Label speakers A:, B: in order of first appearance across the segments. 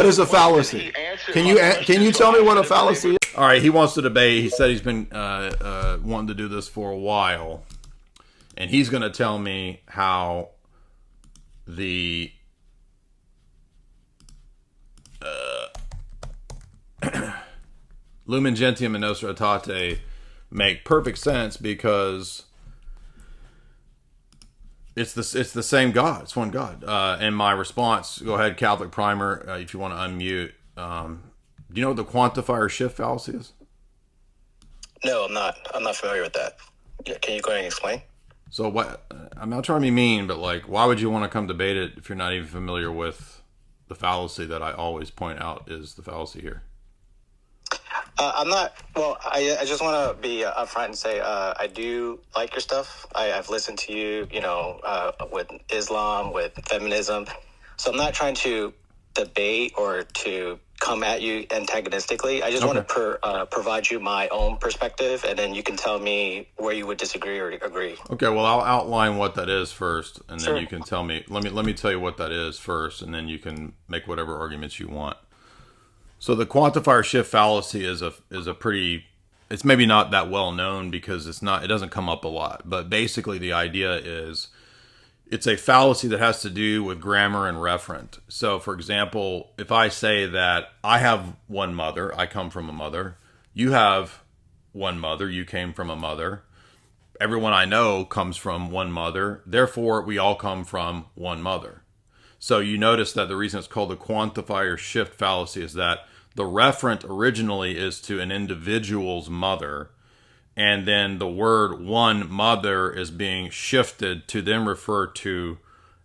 A: What is a fallacy? Can you tell me what a fallacy is? All right, he wants to debate. He said he's been wanting to do this for a while, and he's going to tell me how the Lumen Gentium and Nostra Aetate make perfect sense because it's the same God. It's one God. And my response, go ahead, Catholic Primer, if you want to unmute. Do you know what the quantifier shift fallacy is?
B: No, I'm not. I'm not familiar with that. Can you go ahead and explain?
A: So what? I'm not trying to be mean, but like, why would you want to come debate it if you're not even familiar with the fallacy that I always point out is the fallacy here?
B: I'm not. Well, I just want to be upfront and say I do like your stuff. I've listened to you, with Islam, with feminism. So I'm not trying to debate or to come at you antagonistically. I just want to provide you my own perspective, and then you can tell me where you would disagree or agree.
A: Okay, well, I'll outline what that is first, and then
B: Sure.
A: you can tell me. Let me tell you what that is first, and then you can make whatever arguments you want. So the quantifier shift fallacy is a pretty. It's maybe not that well known because it doesn't come up a lot. But basically, the idea is it's a fallacy that has to do with grammar and referent. So, for example, if I say that I have one mother, I come from a mother. You have one mother, you came from a mother. Everyone I know comes from one mother. Therefore, we all come from one mother. So you notice that the reason it's called the quantifier shift fallacy is that the referent originally is to an individual's mother, and then the word one mother is being shifted to then refer to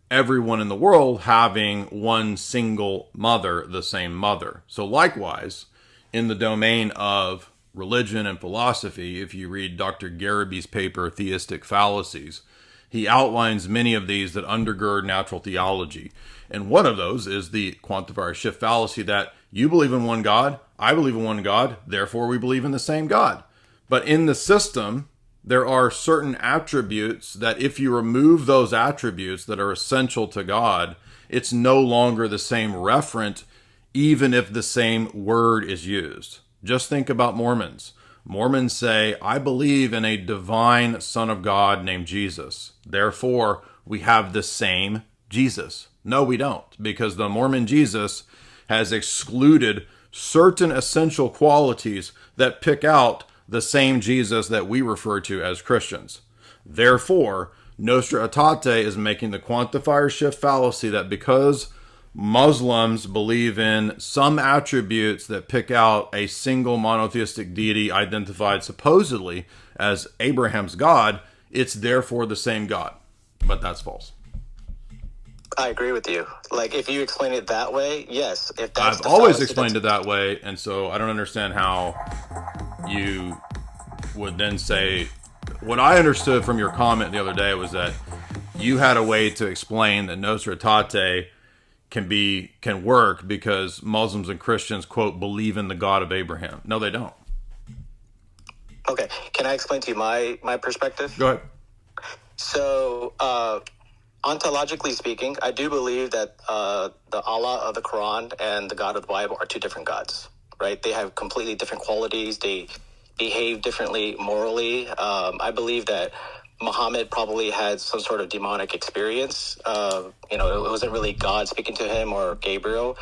A: everyone in the world having one single mother, the same mother. So likewise, in the domain of religion and philosophy, if you read Dr. Garaby's paper, Theistic Fallacies, he outlines many of these that undergird natural theology. And one of those is the quantifier shift fallacy that you believe in one God, I believe in one God, therefore we believe in the same God. But in the system, there are certain attributes that if you remove those attributes that are essential to God, it's no longer the same referent, even if the same word is used. Just think about Mormons. Mormons say, I believe in a divine Son of God named Jesus. Therefore, we have the same Jesus. No, we don't, because the Mormon Jesus has excluded certain essential qualities that pick out the same Jesus that we refer to as Christians. Therefore, Nostra Aetate is making the quantifier shift fallacy that because Muslims believe in some attributes that pick out a single monotheistic deity identified supposedly as Abraham's God, it's therefore the same God. But that's false.
B: I agree with you. Like, if you explain it that way, yes. If that's
A: I've always explained it that way, and so I don't understand how you would then say... What I understood from your comment the other day was that you had a way to explain that Nostra Aetate can work because Muslims and Christians, quote, believe in the God of Abraham. No, they don't.
B: Okay. Can I explain to you my perspective?
A: Go ahead.
B: So, ontologically speaking, I do believe that the Allah of the Quran and the God of the Bible are two different gods, right? They have completely different qualities. They behave differently morally. I believe that Muhammad probably had some sort of demonic experience. It wasn't really God speaking to him or Gabriel.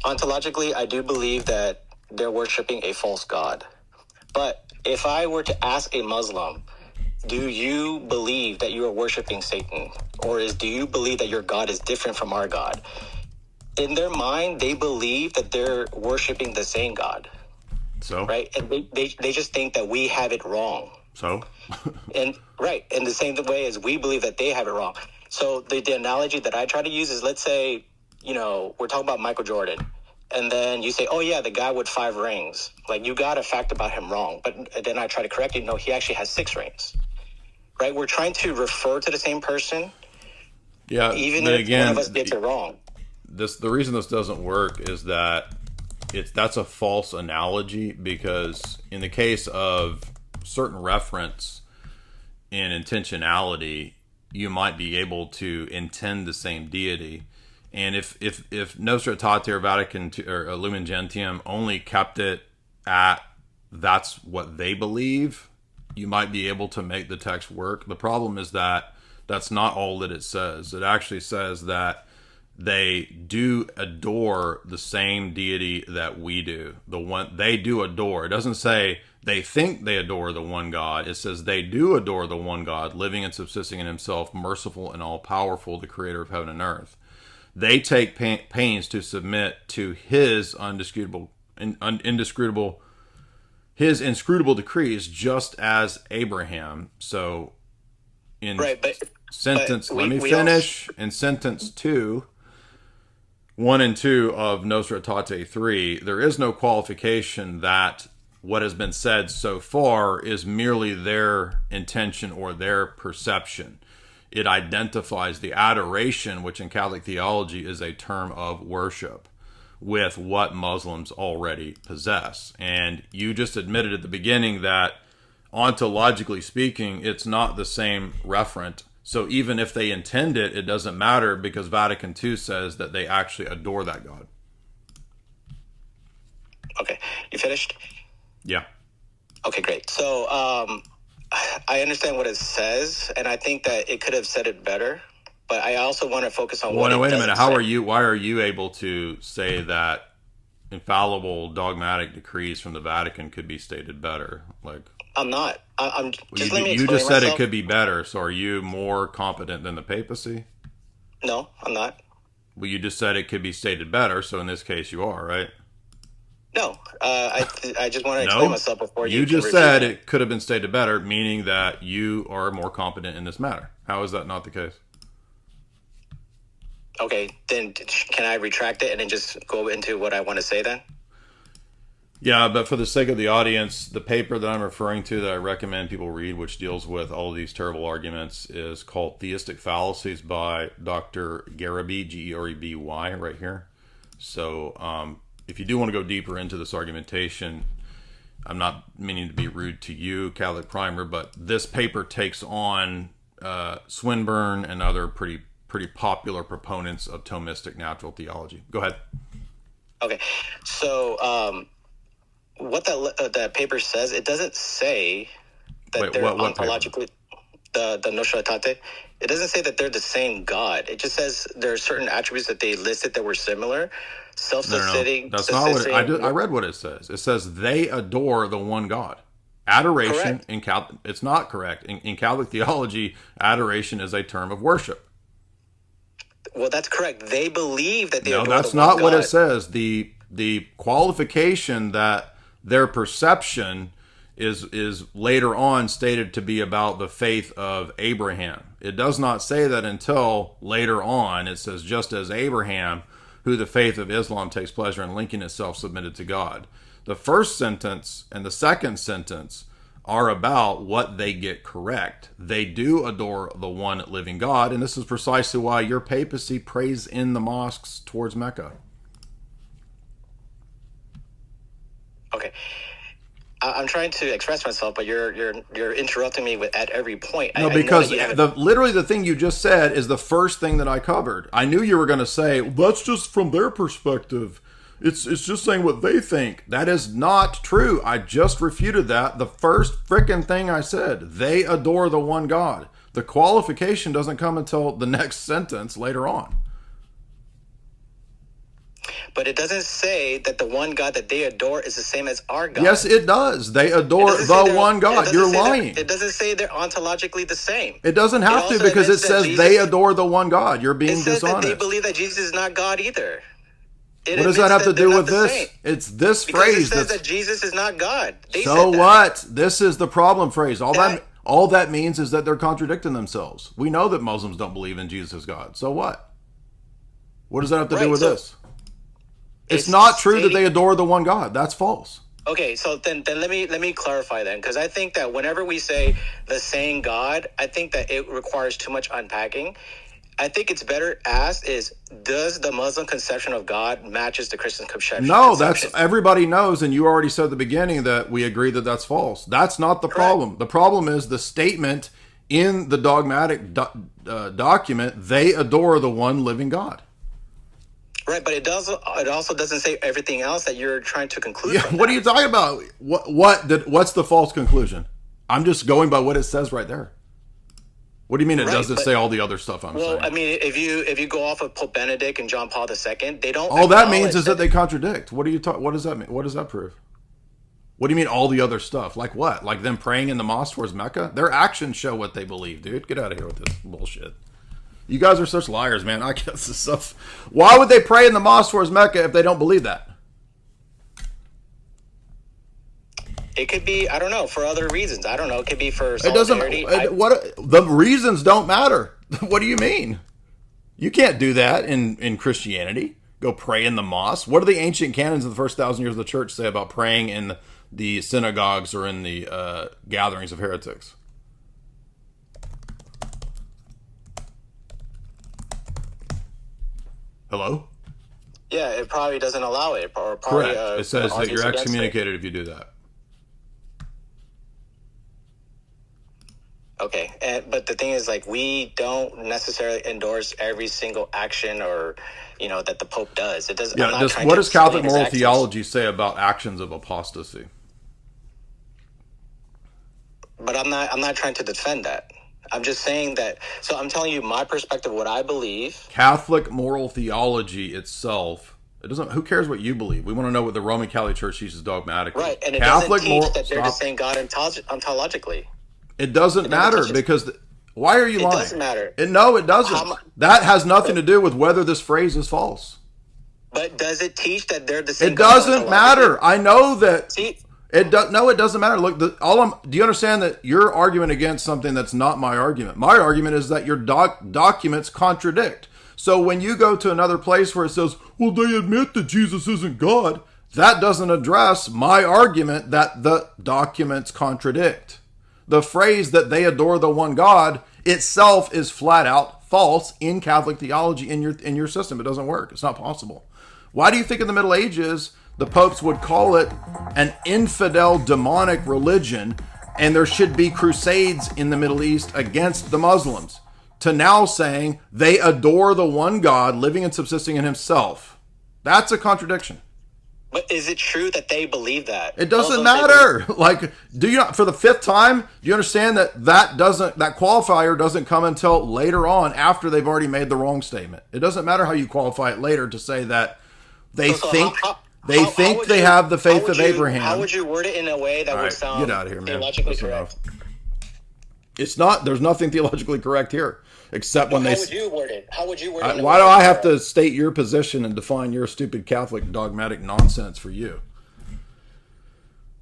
B: Ontologically, I do believe that they're worshiping a false God. But if I were to ask a Muslim, do you believe that you are worshiping Satan? Or do you believe that your God is different from our God? In their mind, they believe that they're worshiping the same God.
A: So?
B: Right? And they just think that we have it wrong.
A: So?
B: And right. In the same way as we believe that they have it wrong. So the analogy that I try to use is, let's say, we're talking about Michael Jordan. And then you say, oh, yeah, the guy with 5 rings. Like, you got a fact about him wrong. But then I try to correct it. No, he actually has 6 rings. Right? We're trying to refer to the same person.
A: Yeah,
B: even if one of us gets it wrong.
A: The reason this doesn't work is that that's a false analogy, because in the case of certain reference in intentionality, you might be able to intend the same deity. And if Nostra Aetate or Vatican II or Lumen Gentium only kept it at that's what they believe, you might be able to make the text work. The problem is that that's not all that it says. It actually says that they do adore the same deity that we do. The one they do adore. It doesn't say they think they adore the one God. It says they do adore the one God, living and subsisting in himself, merciful and all-powerful, the creator of heaven and earth. They take pains to submit to his his inscrutable decrees, just as Abraham. So in let me finish. In sentence 2, 1 and 2 of Nostra Aetate 3, there is no qualification that what has been said so far is merely their intention or their perception. It identifies the adoration, which in Catholic theology is a term of worship, with what Muslims already possess. And you just admitted at the beginning that ontologically speaking, it's not the same referent. So even if they intend it, it doesn't matter because Vatican II says that they actually adore that God.
B: Okay. You finished?
A: Yeah.
B: Okay, great. So I understand what it says, and I think that it could have said it better. But I also want to focus on what.
A: Wait a minute. Why are you able to say that infallible dogmatic decrees from the Vatican could be stated better? Like,
B: I'm not. I'm just let me explain
A: You just said
B: myself.
A: it could be better. So are you more competent than the papacy?
B: No, I'm not.
A: Well, you just said it could be stated better. So in this case, you are, right?
B: No. I just want to explain myself before you.
A: You just said it could have been stated better, meaning that you are more competent in this matter. How is that not the case?
B: Okay, then can I retract it and then just go into what I want to say then?
A: Yeah, but for the sake of the audience, the paper that I'm referring to that I recommend people read, which deals with all of these terrible arguments, is called Theistic Fallacies by Dr. Gareby, Gereby, right here. So if you do want to go deeper into this argumentation, I'm not meaning to be rude to you, Catholic Primer, but this paper takes on Swinburne and other pretty popular proponents of Thomistic natural theology. Go ahead.
B: Okay, so what that paper says, it doesn't say that they're ontologically the Nostra Aetate. It doesn't say that they're the same God. It just says there are certain attributes that they listed that were similar. Self-sustaining.
A: No. That's not what I read. What it says. It says they adore the one God. Adoration in Catholic. It's not correct in Catholic theology. Adoration is a term of worship.
B: Well, that's correct. They believe that they adore
A: that's
B: the one
A: not
B: God.
A: what it says. The qualification that their perception is later on stated to be about the faith of Abraham. It does not say that until later on. It says just as Abraham, who the faith of Islam takes pleasure in linking itself, submitted to God. The first sentence and the second sentence are about what they get correct. They do adore the one living God, and this is precisely why your papacy prays in the mosques towards Mecca.
B: Okay. I'm trying to express myself, but you're interrupting me at every point.
A: No, because literally the thing you just said is the first thing that I covered. I knew you were going to say, well, that's just from their perspective. It's just saying what they think. That is not true. I just refuted that. The first frickin' thing I said, they adore the one God. The qualification doesn't come until the next sentence later on.
B: But it doesn't say that the one God that they adore is the same as our God.
A: Yes, it does. They adore the one God. You're lying.
B: It doesn't say they're ontologically the same.
A: It doesn't have to because it says they adore the one God. You're being dishonest.
B: It says that they believe that Jesus is not God either.
A: What does that have to do with this? It's this phrase.
B: Because it says that Jesus is not God.
A: So what? This is the problem phrase. All that means is that they're contradicting themselves. We know that Muslims don't believe in Jesus as God. So what? What does that have to do with this? It's not true that they adore the one God. That's false.
B: Okay, so then let me clarify then, because I think that whenever we say the same God, I think that it requires too much unpacking. I think it's better asked is, does the Muslim conception of God matches the Christian conception?
A: No, that's everybody knows, and you already said at the beginning that we agree that that's false. That's not the problem. The problem is the statement in the dogmatic document, they adore the one living God.
B: Right, but it does. It also doesn't say everything else that you're trying to conclude.
A: Yeah, what are you talking about? What's the false conclusion? I'm just going by what it says right there. What do you mean it doesn't say all the other stuff I'm saying?
B: Well, I mean, if you go off of Pope Benedict and John Paul II, they don't.
A: All that means is that they contradict. What does that mean? What does that prove? What do you mean all the other stuff? Like what? Like them praying in the mosque towards Mecca? Their actions show what they believe, dude. Get out of here with this bullshit. You guys are such liars, man. I guess this stuff. Why would they pray in the mosque towards Mecca if they don't believe that?
B: It could be, I don't know, for other reasons. I don't know. It could be for solidarity.
A: The reasons don't matter. What do you mean? You can't do that in Christianity. Go pray in the mosque. What do the ancient canons of the first 1,000 years of the church say about praying in the synagogues or in the gatherings of heretics? Hello?
B: Yeah, it probably doesn't allow it. Or probably,
A: correct. It says that you're excommunicated if you do that.
B: Okay, but the thing is, like, we don't necessarily endorse every single action or, that the Pope does. It doesn't.
A: Yeah. What does Catholic moral theology say about actions of apostasy?
B: But I'm not trying to defend that. I'm just saying that. So I'm telling you my perspective, what I believe.
A: Catholic moral theology itself. It doesn't. Who cares what you believe? We want to know what the Roman Catholic Church teaches dogmatically.
B: Right, and it
A: Catholic
B: doesn't teach that they're the same God ontologically.
A: It doesn't matter because why are you lying?
B: It doesn't matter.
A: No, it doesn't. That has nothing to do with whether this phrase is false.
B: But does it teach that they're the same?
A: It doesn't matter. I know that.
B: See?
A: It doesn't matter. Look, do you understand that you're arguing against something that's not my argument? My argument is that your documents contradict. So when you go to another place where it says, well, they admit that Jesus isn't God, that doesn't address my argument that the documents contradict. The phrase that they adore the one God itself is flat out false in Catholic theology in your system. It doesn't work. It's not possible. Why do you think in the Middle Ages the popes would call it an infidel demonic religion and there should be crusades in the Middle East against the Muslims, to now saying they adore the one God living and subsisting in himself? That's a contradiction.
B: But is it true that they believe that?
A: It doesn't matter. Like, do you for the fifth time? Do you understand that that qualifier doesn't come until later on after they've already made the wrong statement? It doesn't matter how you qualify it later to say that they think they have the faith of Abraham.
B: How would you word it in a way that would sound
A: get out of here, man.
B: theologically correct?
A: It's not. There's nothing theologically correct here. Except when
B: How would you word it?
A: Why do I have to state your position and define your stupid Catholic dogmatic nonsense for you?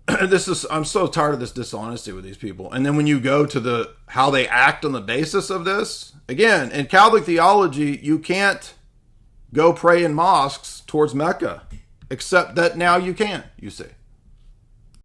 A: I'm so tired of this dishonesty with these people. And then when you go to how they act on the basis of this, again, in Catholic theology, you can't go pray in mosques towards Mecca, except that now you can, you see.